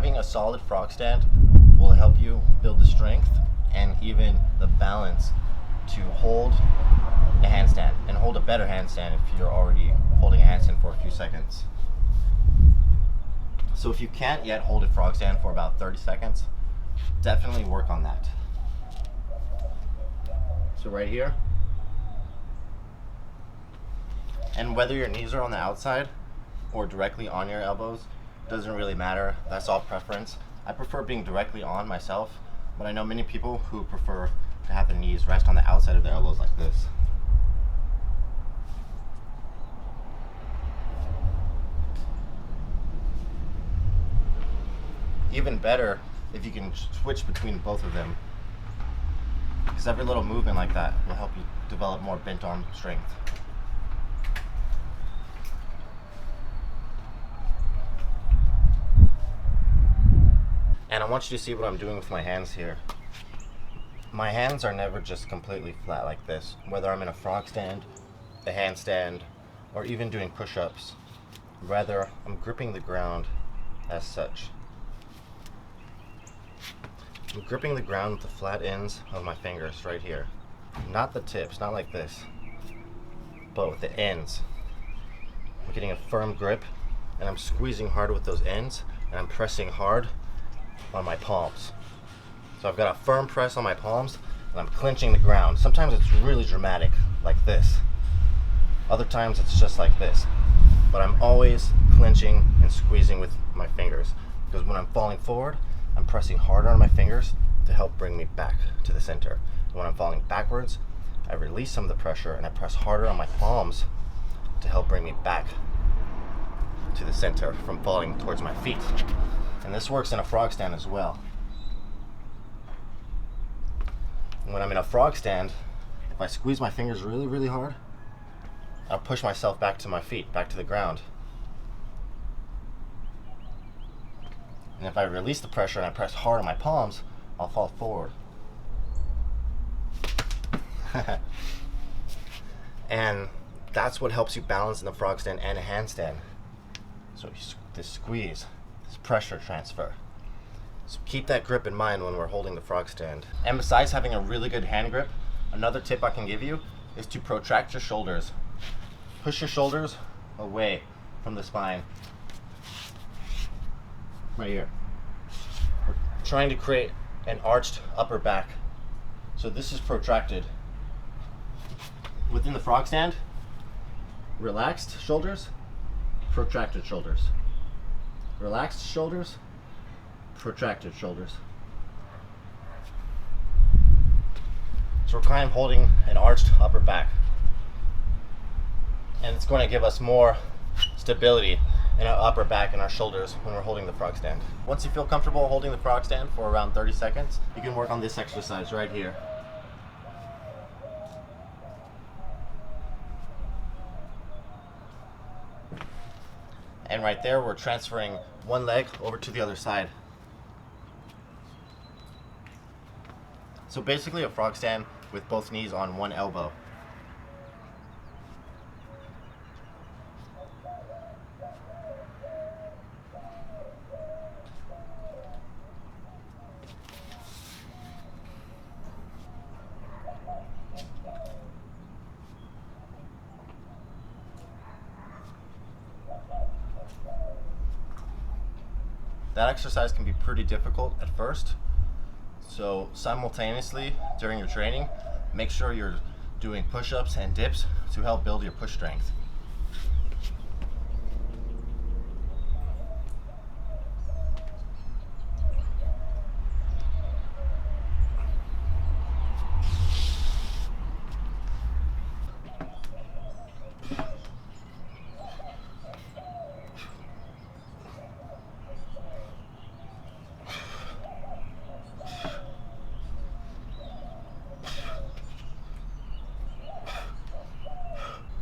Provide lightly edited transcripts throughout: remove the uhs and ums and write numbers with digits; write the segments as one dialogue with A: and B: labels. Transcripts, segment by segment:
A: Having a solid frog stand will help you build the strength and even the balance to hold a handstand and hold a better handstand if you're already holding a handstand for a few seconds. So if you can't yet hold a frog stand for about 30 seconds, definitely work on that. So right here, and whether your knees are on the outside or directly on your elbows, doesn't really matter. That's all preference. I prefer being directly on myself, but I know many people who prefer to have their knees rest on the outside of their elbows like this. Even better if you can switch between both of them, because every little movement like that will help you develop more bent arm strength. And I want you to see what I'm doing with my hands here. My hands are never just completely flat like this, whether I'm in a frog stand, a handstand, or even doing push-ups. Rather, I'm gripping the ground as such. I'm gripping the ground with the flat ends of my fingers right here. Not the tips, not like this, but with the ends. I'm getting a firm grip, and I'm squeezing hard with those ends, and I'm pressing hard on my palms. So I've got a firm press on my palms, and I'm clenching the ground. Sometimes it's really dramatic, like this. Other times it's just like this. But I'm always clenching and squeezing with my fingers, because when I'm falling forward, I'm pressing harder on my fingers to help bring me back to the center. And when I'm falling backwards, I release some of the pressure and I press harder on my palms to help bring me back to the center from falling towards my feet. And this works in a frog stand as well. When I'm in a frog stand, if I squeeze my fingers really, really hard, I'll push myself back to my feet, back to the ground. And if I release the pressure and I press hard on my palms, I'll fall forward. And that's what helps you balance in the frog stand and a handstand. So this squeeze, this pressure transfer. So keep that grip in mind when we're holding the frog stand. And besides having a really good hand grip, another tip I can give you is to protract your shoulders. Push your shoulders away from the spine. Right here. We're trying to create an arched upper back. So this is protracted. Within the frog stand, relaxed shoulders, protracted shoulders. Relaxed shoulders, protracted shoulders. So we're kind of holding an arched upper back. And it's going to give us more stability in our upper back and our shoulders when we're holding the frog stand. Once you feel comfortable holding the frog stand for around 30 seconds, you can work on this exercise right here. And right there, we're transferring one leg over to the other side. So basically a frog stand with both knees on one elbow. That exercise can be pretty difficult at first, so simultaneously during your training, make sure you're doing push-ups and dips to help build your push strength.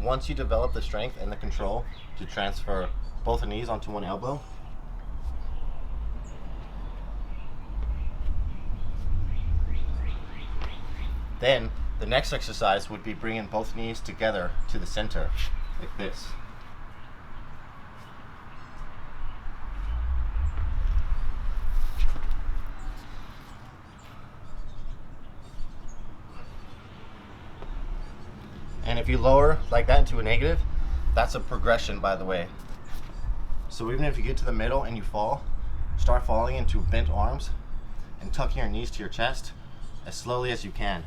A: Once you develop the strength and the control to transfer both knees onto one elbow, then the next exercise would be bringing both knees together to the center, like this. if you lower like that into a negative, that's a progression, by the way. So even if you get to the middle and you fall, start falling into bent arms and tucking your knees to your chest as slowly as you can.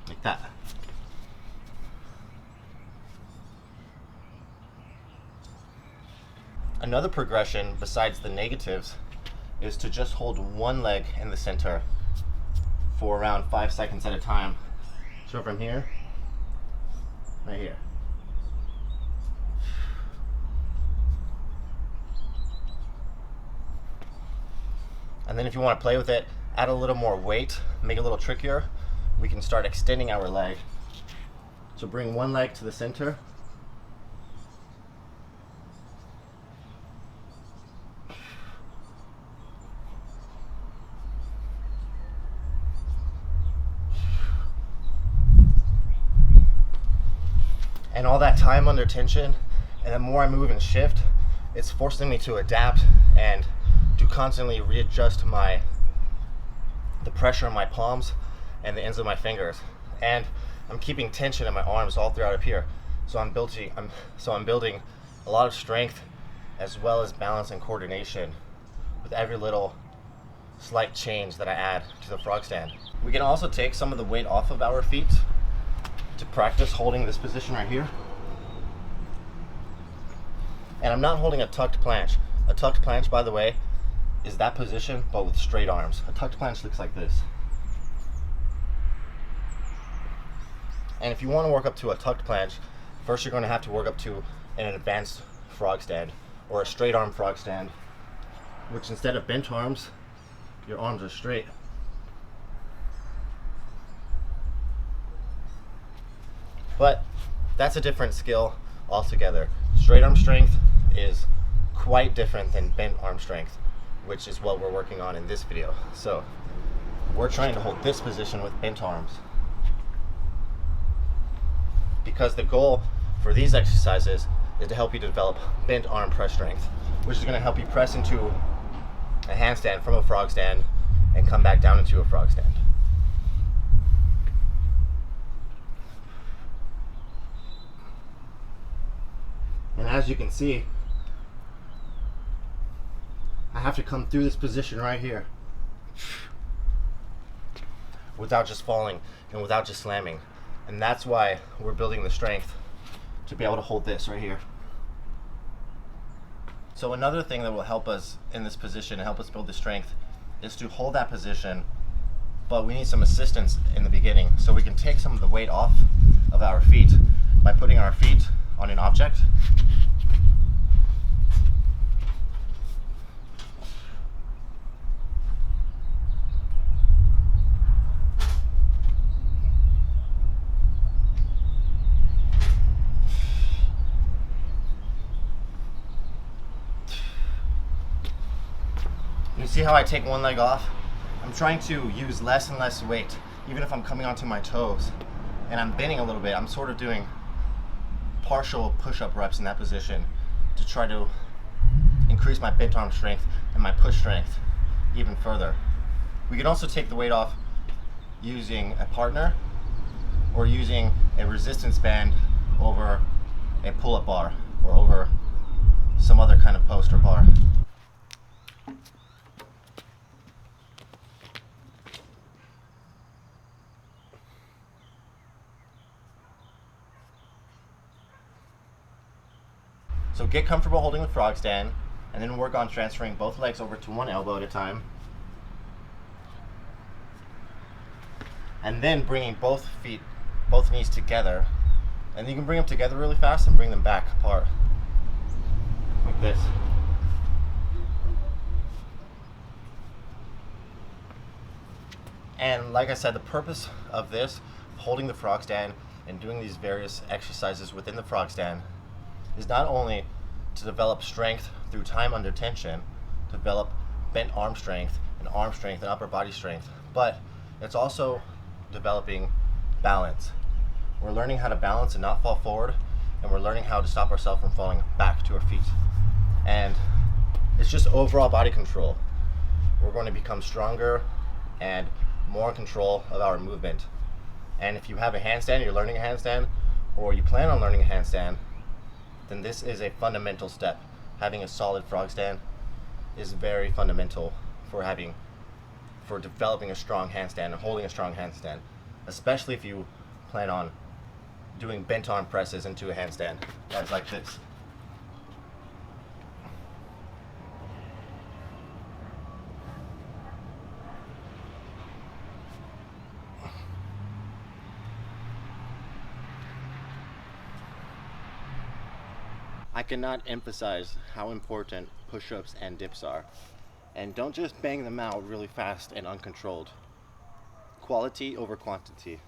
A: Like that. Another progression besides the negatives is to just hold one leg in the center for around 5 seconds at a time. So from here, right here. And then if you want to play with it, add a little more weight, make it a little trickier, we can start extending our leg. So bring one leg to the center. And all that time under tension, and the more I move and shift, it's forcing me to adapt and to constantly readjust the pressure on my palms and the ends of my fingers. And I'm keeping tension in my arms all throughout up here. So I'm building a lot of strength as well as balance and coordination with every little slight change that I add to the frog stand. We can also take some of the weight off of our feet to practice holding this position right here. And I'm not holding a tucked planche. A tucked planche, by the way, is that position but with straight arms. A tucked planche looks like this. And if you want to work up to a tucked planche, first you're going to have to work up to an advanced frog stand or a straight arm frog stand, which instead of bent arms, your arms are straight. But that's a different skill altogether. Straight arm strength is quite different than bent arm strength, which is what we're working on in this video. So we're trying to hold this position with bent arms, because the goal for these exercises is to help you develop bent arm press strength, which is going to help you press into a handstand from a frog stand and come back down into a frog stand. And as you can see, I have to come through this position right here without just falling and without just slamming. And that's why we're building the strength to be able to hold this right here. So another thing that will help us in this position and help us build the strength is to hold that position, but we need some assistance in the beginning. So we can take some of the weight off of our feet by putting our feet on an object. You see how I take one leg off? I'm trying to use less and less weight, even if I'm coming onto my toes. And I'm bending a little bit. I'm sort of doing partial push-up reps in that position to try to increase my bent arm strength and my push strength even further. We can also take the weight off using a partner or using a resistance band over a pull-up bar or over some other kind of post or bar. So get comfortable holding the frog stand, and then work on transferring both legs over to one elbow at a time. And then bringing both knees together. And you can bring them together really fast and bring them back apart. Like this. And like I said, the purpose of this, holding the frog stand and doing these various exercises within the frog stand, is not only to develop strength through time under tension, develop bent arm strength and upper body strength, but it's also developing balance. We're learning how to balance and not fall forward, and we're learning how to stop ourselves from falling back to our feet. And it's just overall body control. We're going to become stronger and more control of our movement. And if you have a handstand, you're learning a handstand, or you plan on learning a handstand, then this is a fundamental step. Having a solid frog stand is very fundamental for developing a strong handstand and holding a strong handstand, especially if you plan on doing bent arm presses into a handstand. That's like this. I cannot emphasize how important push-ups and dips are. And don't just bang them out really fast and uncontrolled. Quality over quantity.